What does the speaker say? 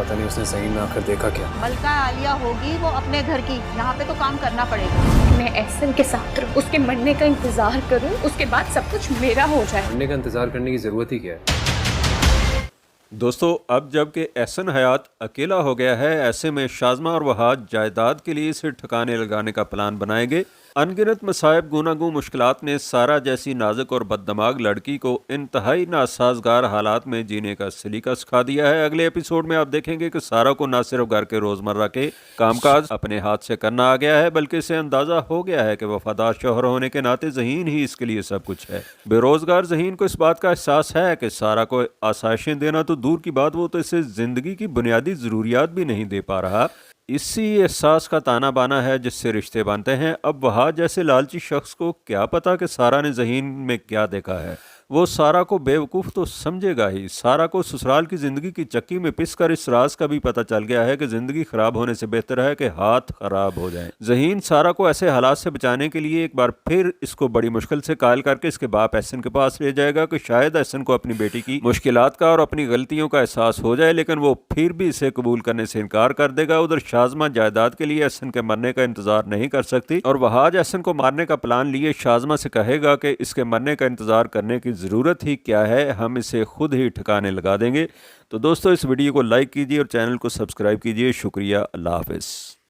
पता नहीं उसने ज़हीन में आकर देखा क्या। मलका आलिया होगी वो अपने घर की, यहाँ पे तो काम करना पड़ेगा। मैं एहसन के साथ रहूं, उसके मरने का इंतजार करूं, उसके बाद सब कुछ मेरा हो जाए। मरने का इंतज़ार करने की ज़रूरत ही क्या है। दोस्तों, अब जबकि एहसन हयात अकेला हो गया है, ऐसे में शाज़मा और वहाद जायदाद के लिए इसे ठिकाने लगाने का प्लान बनाएंगे। अनगिनत मसाइब गुनागू मुश्किलात ने सारा जैसी नाजुक और बददमाग लड़की को इंतहाई नासाजगार हालात में जीने का सलीका सिखा दिया है। अगले एपिसोड में आप देखेंगे कि सारा को न सिर्फ घर के रोज़मर्रा के कामकाज अपने हाथ से करना आ गया है, बल्कि इसे अंदाज़ा हो गया है कि वफादार शौहर होने के नाते ज़हीन ही इसके लिए सब कुछ है। बेरोज़गार ज़हीन को इस बात का एहसास है कि सारा को आसाइशें देना तो दूर की बात, वो तो इसे ज़िंदगी की बुनियादी ज़रूरियात भी नहीं दे पा रहा। इसी एहसास का ताना बाना है जिससे रिश्ते बनते हैं। अब वहाद जैसे लालची शख्स को क्या पता कि सारा ने ज़हीन में क्या देखा है। वो सारा को बेवकूफ़ तो समझेगा ही। सारा को ससुराल की ज़िंदगी की चक्की में पिस कर इस राज का भी पता चल गया है कि ज़िंदगी ख़राब होने से बेहतर है कि हाथ ख़राब हो जाएं। ज़हीन सारा को ऐसे हालात से बचाने के लिए एक बार फिर इसको बड़ी मुश्किल से कायल करके इसके बाप एहसन के पास ले जाएगा कि शायद एहसन को अपनी बेटी की मुश्किलात का और अपनी गलतियों का एहसास हो जाए, लेकिन वो फिर भी इसे कबूल करने से इनकार कर देगा। उधर शाज़मा जायदाद के लिए एहसन के मरने का इंतजार नहीं कर सकती और वहाद एहसन को मारने का प्लान लिए शाज़मा से कहेगा कि इसके मरने का इंतजार करने की ज़रूरत ही क्या है, हम इसे खुद ही ठिकाने लगा देंगे। तो दोस्तों, इस वीडियो को लाइक कीजिए और चैनल को सब्सक्राइब कीजिए। शुक्रिया। अल्लाह हाफ़िज़।